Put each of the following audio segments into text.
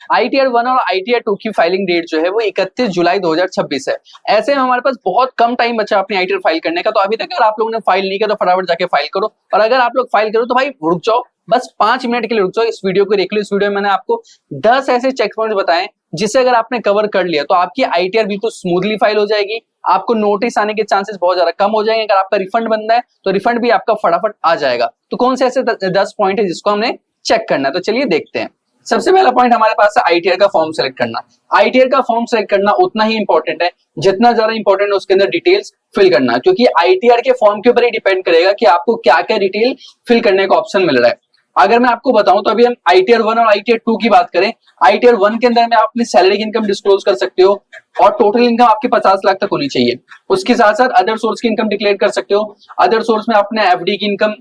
ITR 1 और ITR 2 की filing date जो है वो 31 जुलाई 2026 है। ऐसे में हमारे पास बहुत कम टाइम बचा अपनी ITR फाइल करने का, तो अभी तक अगर आप लोगों ने फाइल नहीं किया तो फटाफट जाके फाइल करो, और अगर आप लोग फाइल करो तो भाई रुक जाओ, बस 5 मिनट के लिए रुक जाओ, इस वीडियो को देख लो। इस वीडियो में मैंने आपको 10 ऐसे चेक पॉइंट बताए जिसे अगर आपने कवर कर लिया तो आपकी ITR बिल्कुल स्मूथली फाइल हो जाएगी, आपको नोटिस आने के चांसेस बहुत ज्यादा कम हो जाएंगे। अगर आपका रिफंड बनना है तो रिफंड भी आपका फटाफट आ जाएगा। तो कौन से ऐसे 10 पॉइंट है जिसको हमने चेक करना है, तो चलिए देखते हैं। सबसे पहला पॉइंट हमारे पास है ITR का फॉर्म सेलेक्ट करना। ITR का फॉर्म सेलेक्ट करना उतना ही इंपॉर्टेंट है जितना ज्यादा इंपॉर्टेंट है उसके अंदर डिटेल्स फिल करना, क्योंकि ITR के फॉर्म के ऊपर ही डिपेंड करेगा कि आपको क्या क्या डिटेल फिल करने का ऑप्शन मिल रहा है। अगर मैं आपको बताऊं तो अभी हम ITR 1 और ITR 2 की बात करें। ITR 1 के अंदर में आप अपनी सैलरी इनकम डिस्क्लोज कर सकते हो और टोटल इनकम आपकी 50 लाख तक होनी चाहिए। उसके साथ साथ अदर सोर्स की इनकम डिक्लेयर कर सकते हो। अदर सोर्स में अपने FD की इनकम,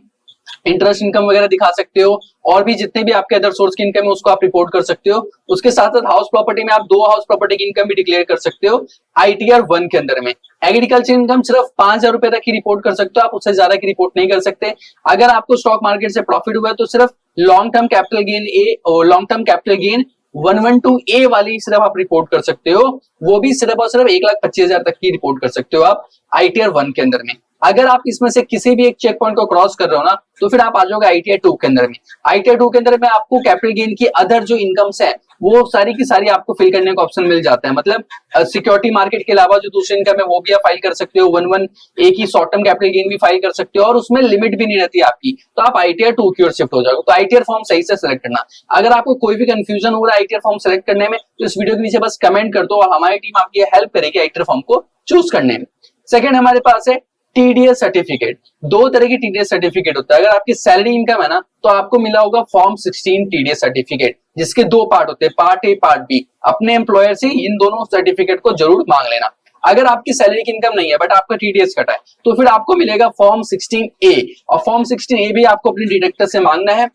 इंटरेस्ट इनकम वगैरह दिखा सकते हो, और भी जितने भी आपके अदर सोर्स की इनकम है उसको आप रिपोर्ट कर सकते हो। उसके साथ साथ हाउस प्रॉपर्टी में आप 2 हाउस प्रॉपर्टी की इनकम भी डिक्लेयर कर सकते हो ITR 1 के अंदर में। एग्रीकल्चर इनकम सिर्फ 5,000 रुपए तक की रिपोर्ट कर सकते हो, आप उससे ज्यादा की रिपोर्ट नहीं कर सकते। अगर आपको स्टॉक मार्केट से प्रॉफिट हुआ है तो सिर्फ लॉन्ग टर्म कैपिटल गेन ए और long term capital gain 112A वाली सिर्फ आप रिपोर्ट कर सकते हो, वो भी सिर्फ और सिर्फ 1,25,000 तक की रिपोर्ट कर सकते हो आप ITR 1 के अंदर में। अगर आप इसमें से किसी भी एक चेक पॉइंट को क्रॉस कर रहे हो ना तो फिर आप आ जाओगे ITR 2 के अंदर में। ITR 2 के अंदर में आपको कैपिटल गेन की अदर जो इनकम्स है वो सारी की सारी आपको फिल करने का ऑप्शन मिल जाता है। मतलब सिक्योरिटी मार्केट के अलावा जो दूसरी इनकम है वो भी आप फाइल कर सकते हो, 111A की शॉर्ट टर्म कैपिटल गेन भी फाइल कर सकते हो, और उसमें लिमिट भी नहीं रहती आपकी, तो आप ITR 2 की ओर शिफ्ट हो जाओगे। तो ITR फॉर्म सही से सिलेक्ट करना। अगर आपको कोई भी कंफ्यूजन हो रहा है ITR फॉर्म सिलेक्ट करने में तो इस वीडियो के नीचे बस कमेंट कर दो और हमारी टीम आपकी हेल्प करेगी ITR फॉर्म को चूज करने में। सेकंड हमारे पास है TDS सर्टिफिकेट। 2 तरह की TDS सर्टिफिकेट होता है। अगर आपकी सैलरी इनकम है ना तो आपको मिला होगा फॉर्म 16 TDS सर्टिफिकेट, जिसके 2 पार्ट होते हैं, पार्ट ए पार्ट बी। अपने एम्प्लॉयर से इन दोनों सर्टिफिकेट को जरूर मांग लेना। अगर आपकी सैलरी की इनकम नहीं है बट आपका TDS कटा है तो फिर आपको मिलेगा फॉर्म 16A, और फॉर्म 16A भी आपको अपने डिडक्टर से मांगना है,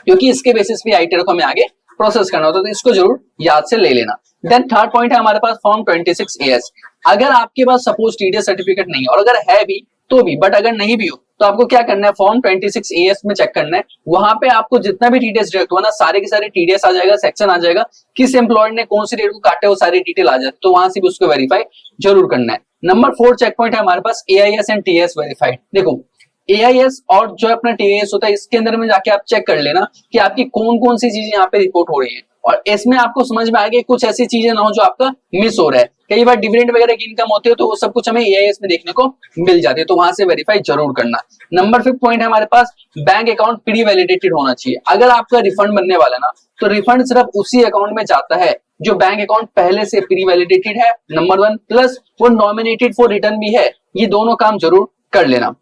क्योंकि इसके बेसिस पे ITR को हमें आगे प्रोसेस करना होता है, तो इसको जरूर याद से ले लेना। देन थर्ड पॉइंट है हमारे पास फॉर्म 26AS। अगर आपके पास सपोज TDS सर्टिफिकेट नहीं है, और अगर है भी तो भी, बट अगर नहीं भी हो तो आपको क्या करना है, फॉर्म 26AS में चेक करना है। वहां पे आपको जितना भी TDS डिडक्ट हुआ ना सारे के सारे TDS आ जाएगा, सेक्शन आ जाएगा, किस एम्प्लॉयर ने कौन सी डेट को काटे वो सारी डिटेल आ जाए, तो वहां से भी उसको वेरीफाई जरूर करना है। नंबर 4 चेक पॉइंट है हमारे पास AIS एंड TAS वेरीफाइड। देखो AIS और जो अपना TAS होता है इसके अंदर में जाके आप चेक कर लेना कि आपकी कौन कौन सी चीजें यहाँ पे रिपोर्ट हो रही है, और इसमें आपको समझ में आएगा कुछ ऐसी चीजें ना हो जो आपका मिस हो रहा है। कई बार डिविडेंड वगैरह की इनकम होती है तो वो सब कुछ हमें AIS में देखने को मिल जाती है, तो वहां से वेरीफाई जरूर करना। नंबर 5 पॉइंट है हमारे पास बैंक अकाउंट प्री वैलिडेटेड होना चाहिए। अगर आपका रिफंड बनने वाला ना तो रिफंड सिर्फ उसी अकाउंट में जाता है जो बैंक अकाउंट पहले से प्री वैलिडेटेड है, नंबर 1, प्लस वो नॉमिनेटेड फॉर रिटर्न भी है। ये दोनों काम जरूर कर लेना।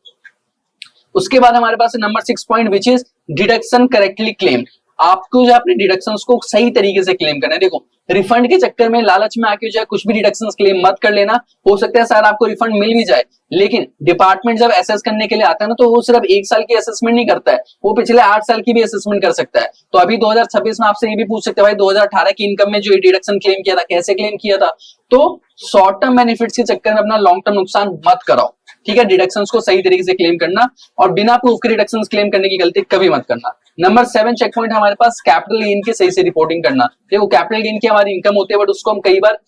उसके बाद हमारे पास number 6 point which is deduction correctly claim. आपको जो अपने डिडक्शंस को सही तरीके से क्लेम करना है। देखो रिफंड के चक्कर में लालच में आके जो है कुछ भी डिडक्शंस क्लेम मत कर लेना। हो सकता है सर आपको रिफंड मिल भी जाए, लेकिन डिपार्टमेंट जब असेस करने के लिए आता है ना तो वो सिर्फ 1 साल की असेसमेंट नहीं करता है, वो पिछले 8 साल की भी असेसमेंट कर सकता है। तो अभी 2026 में आपसे ये भी पूछ सकते हैं भाई 2018 की इनकम में जो डिडक्शन क्लेम किया था कैसे क्लेम किया था। तो शॉर्ट टर्म बेनिफिट्स के चक्कर में अपना लॉन्ग टर्म नुकसान मत कराओ, ठीक है। डिडक्शंस को सही तरीके से क्लेम करना और बिना प्रूफ के डिडक्शंस क्लेम करने की गलती कभी मत करना। नंबर 7 चेक पॉइंट हमारे पास कैपिटल गेन की सही से रिपोर्टिंग करना। देखो कैपिटल गेन की हमारी इनकम होती है बट उसको हम कई बार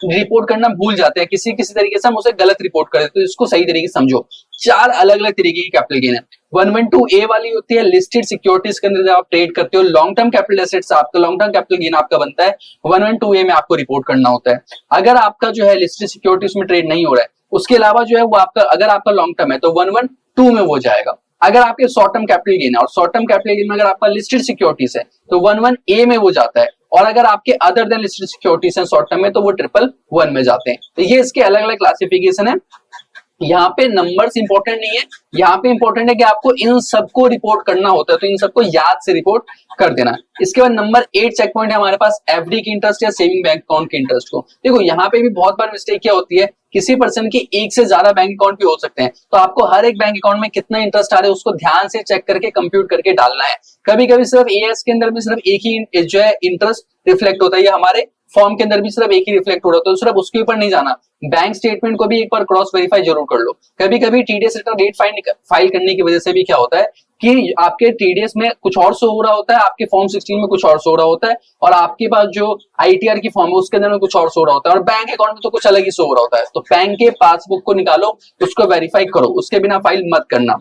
रिपोर्ट करना भूल जाते हैं, किसी किसी तरीके से हम उसे गलत रिपोर्ट कर देते हैं, तो इसको सही तरीके से समझो। 4 अलग अलग तरीके की कैपिटल गेन है। 112A वाली होती है लिस्टेड सिक्योरिटीज के अंदर जब आप ट्रेड करते हो, लॉन्ग टर्म कैपिटल एसेट्स आपका, लॉन्ग टर्म कैपिटल गेन आपका बनता है, 112A में आपको रिपोर्ट करना होता है। अगर आपका जो है लिस्टेड सिक्योरिटीज में ट्रेड नहीं हो रहा है उसके अलावा जो है वो आपका, अगर आपका लॉन्ग टर्म है तो 112 में वो जाएगा। अगर आपके शॉर्ट टर्म कैपिटल गेन है और शॉर्ट टर्म कैपिटल गेन में अगर आपका लिस्टेड सिक्योरिटीज है तो 11A में वो जाता है, और अगर आपके अदर देन लिस्टेड सिक्योरिटीज है शॉर्ट टर्म में तो वो 111 में जाते हैं। तो ये इसके अलग अलग क्लासिफिकेशन है। यहाँ पे नंबर्स इंपॉर्टेंट नहीं है, यहाँ पे इंपॉर्टेंट है कि आपको इन सबको रिपोर्ट करना होता है, तो इन सबको याद से रिपोर्ट कर देना। इसके बाद नंबर 8 चेक पॉइंट है हमारे पास FD की इंटरेस्ट या सेविंग बैंक अकाउंट की इंटरेस्ट को। देखो यहाँ पे भी बहुत बार मिस्टेक क्या होती है, किसी पर्सन के एक से ज्यादा बैंक अकाउंट भी हो सकते हैं, तो आपको हर एक बैंक अकाउंट में कितना इंटरेस्ट आ रहा है उसको ध्यान से चेक करके कंप्यूट करके डालना है। कभी कभी सिर्फ AS के अंदर में सिर्फ एक ही जो है इंटरेस्ट रिफ्लेक्ट होता है, ये हमारे फॉर्म के अंदर भी सिर्फ एक ही रिफ्लेक्ट हो रहा है, तो सिर्फ उसके ऊपर नहीं जाना, बैंक स्टेटमेंट को भी एक बार क्रॉस वेरीफाई जरूर कर लो। कभी कभी टीडीएस रिटर्न लेट फाइल करने की वजह से भी क्या होता है कि आपके टीडीएस में कुछ और शो हो रहा होता है, आपके फॉर्म 16 में कुछ और शो हो रहा होता है, और आपके पास जो आईटीआर की फॉर्म है उसके अंदर में कुछ और शो हो रहा होता है, और बैंक अकाउंट में तो कुछ अलग ही शो हो रहा होता है। तो बैंक के पासबुक को निकालो, उसको वेरीफाई करो, उसके बिना फाइल मत करना।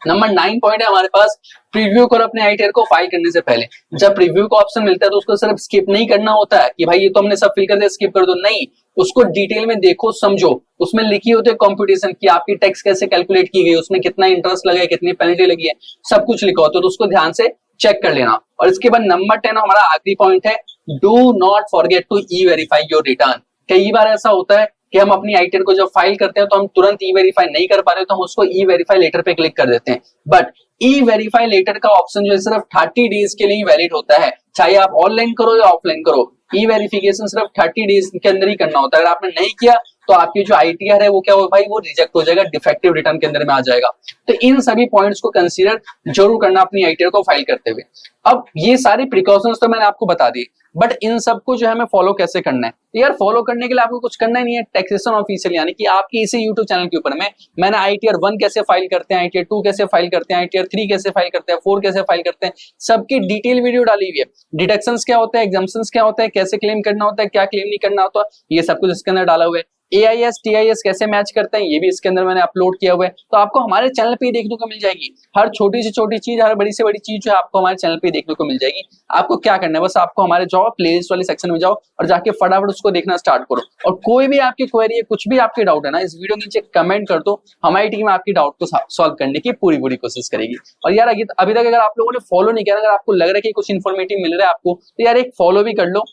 नंबर 9 पॉइंट है हमारे पास, प्रीव्यू करो अपने आईटीआर को फाइल करने से पहले। जब प्रीव्यू का ऑप्शन मिलता है तो उसको सिर्फ स्किप नहीं करना होता है कि भाई ये तो हमने सब फिल कर दिया स्किप कर दो, नहीं, उसको डिटेल में देखो समझो। उसमें लिखी होती है कंप्यूटेशन की आपकी टैक्स कैसे कैलकुलेट की गई, उसमें कितना इंटरेस्ट लगा है, कितनी पेनल्टी लगी है, सब कुछ लिखा होता है, तो उसको ध्यान से चेक कर लेना। और इसके बाद नंबर 10 हमारा आखिरी पॉइंट है, do not forget to E verify your return. कई बार ऐसा होता है कि हम अपनी आईटीआर को जब फाइल करते हैं तो हम तुरंत ई वेरीफाई नहीं कर पा रहे, तो हम उसको ई वेरीफाई लेटर पे क्लिक कर देते हैं। बट ई वेरीफाई लेटर का ऑप्शन जो है सिर्फ 30 डेज के लिए वैलिड होता है, चाहे आप ऑनलाइन करो या ऑफलाइन करो। ई वेरिफिकेशन सिर्फ 30 डेज के अंदर ही करना होता है। अगर आपने नहीं किया तो आपकी जो आईटीआर है वो क्या हो भाई, वो रिजेक्ट हो जाएगा, डिफेक्टिव रिटर्न के अंदर में आ जाएगा। तो इन सभी पॉइंट्स को कंसीडर जरूर करना अपनी आईटीआर को फाइल करते हुए। अब ये सारी प्रिकॉशंस तो मैंने आपको बता दी, बट इन सबको जो है हमें फॉलो कैसे करना है? तो यार फॉलो करने के लिए आपको कुछ करना ही नहीं है। टैक्सेशन ऑफिशियल यानी कि आपके इसी यूट्यूब चैनल के ऊपर में मैंने आईटीआर 1 कैसे फाइल करते हैं, आईटीआर 2 कैसे फाइल करते हैं, आईटीआर 3 कैसे फाइल करते हैं, 4 कैसे फाइल करते हैं, सबकी डिटेल वीडियो डाली हुई है। डिडक्शंस क्या होता है, एग्जाम्पशंस क्या होता है, कैसे क्लेम करना होता है, क्या क्लेम नहीं करना होता, ये सब कुछ इसके अंदर डाला हुआ है। एआईएस टीआईएस कैसे मैच करते हैं ये भी इसके अंदर मैंने अपलोड किया हुआ है, तो आपको हमारे चैनल पे देखने को मिल जाएगी। हर छोटी से छोटी चीज, हर बड़ी से बड़ी चीज जो है आपको हमारे चैनल पे देखने को मिल जाएगी। आपको क्या करना है, बस आपको हमारे जाओ प्लेलिस्ट वाले सेक्शन में जाओ और जाके फटाफट उसको देखना स्टार्ट करो। और कोई भी आपकी क्वेरी है, कुछ भी आपके डाउट है ना, इस वीडियो के नीचे कमेंट कर दो, हमारी टीम आपकी डाउट को सॉल्व करने की पूरी पूरी कोशिश करेगी। और यार अभी तक अगर आप लोगों ने फॉलो नहीं किया, अगर आपको लग रहा है कि कुछ इन्फॉर्मेटिव मिल रहा है आपको, तो यार एक फॉलो भी कर लो